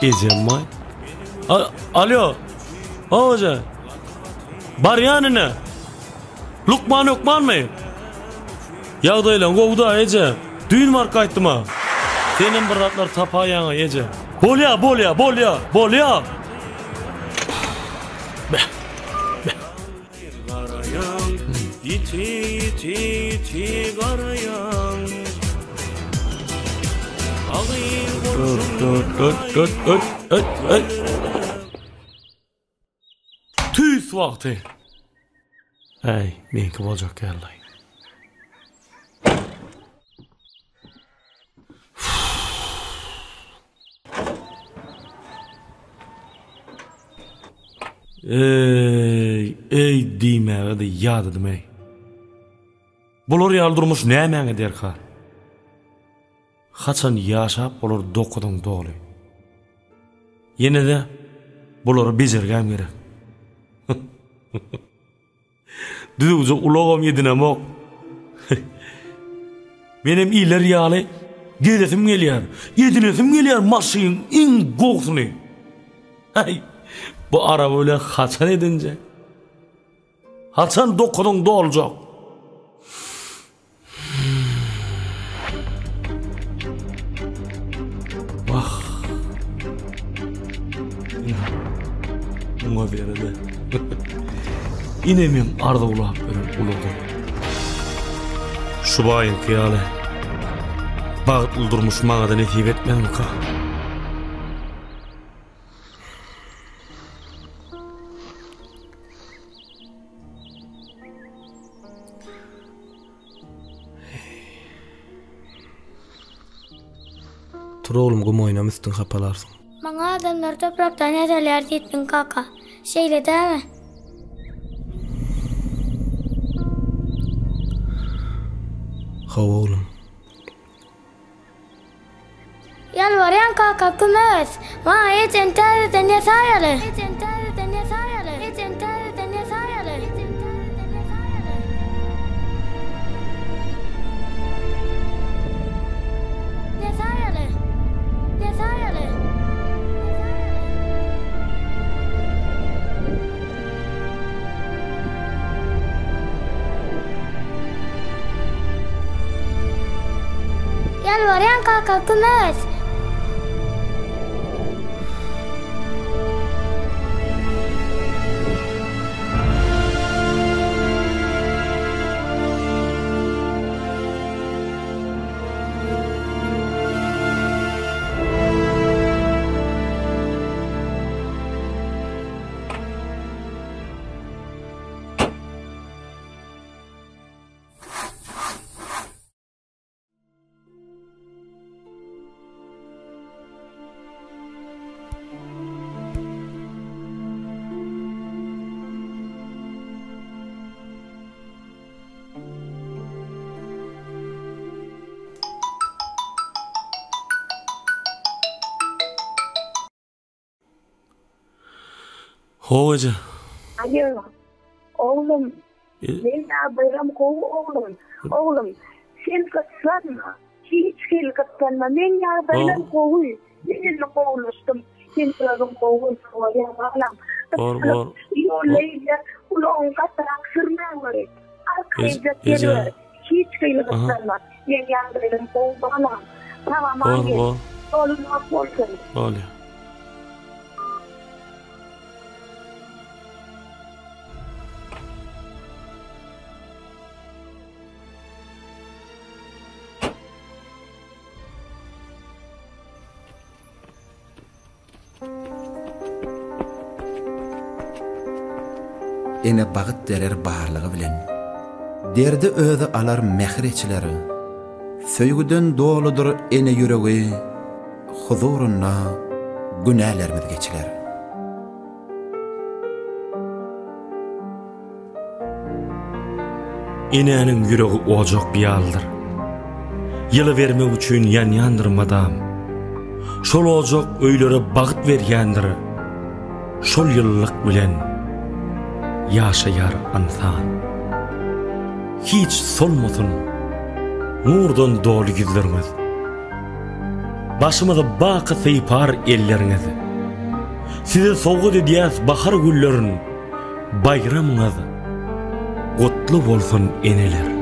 Ecem may. Alo. Hoca. Bar yanına. Lukman mı? Yağdayla govda Ece. Düğün var kayttıma. Senin bir ratlar tapa yana Ece. Bolya. Yiti garayan. Dur. Tüys vakti. Hey, menki olacak geldi. Ey dime de yadıdım ey. Bular yaldırmış näme eder ha? Haçan yaşap bular dokudun dolu. Yine de bular bejergem gerek. Düzü ulağım yedinem ok. Benim iyiler yağlı. Gedesim geliyor. Yedinesim geliyor maşin in goğsunu. Hey. Bu araba öyle haçan edince. Haçan dokudun da olacak. Vah. Buna verede. İnemem arda ulağıp uladı. Şu bayın kıyalı. Bağıt uldurmuş mağada netip etmez mi ka? Tur oğlum kum oynam üstün kapalarsın. Bana adamlar topraktan edeler dittin kaka. Şeyle değil mi? Hava oğlum. Yalvarıyan kaka kümez. Bana Ecem teyzeden yasayalı. Yalvarıyan kaka kümez. Hoca. Alo. Oğlum. Ben bayram kovu oğlum. Oğlum. Sen katlanma. Hiç kel katlanma. Ben ya bayram kovu. Ben de kovuluştum. Sen bayram kovu. Ya bağlam. Var. Yollayla. Ulan katrak sırma var. Arkayda geliyor. Hiç kel katlanma. Ben ya bayram kovu bağlam. Tamam abi. Oğlum olsun. Olya. Ene bağıt derer bağırlığı bilen. Derdi özü alar mehreçileri. Söygüden doludur ene yüreği. Huzuruna günahlarımız geçiler. Enenin yüreği ocak bir aldır. Yılı vermek üçün yandırmadam. Şol ocak öylere bağıt vergendir. Şol yıllık bilen yaşayar insan. Hiç solmasın nurdan dolu yüzlerimiz. başymyza baky sypar ellerinizi. Size sowga edýäs bahar güllerin bayramyňyz gutly bolsun eneler.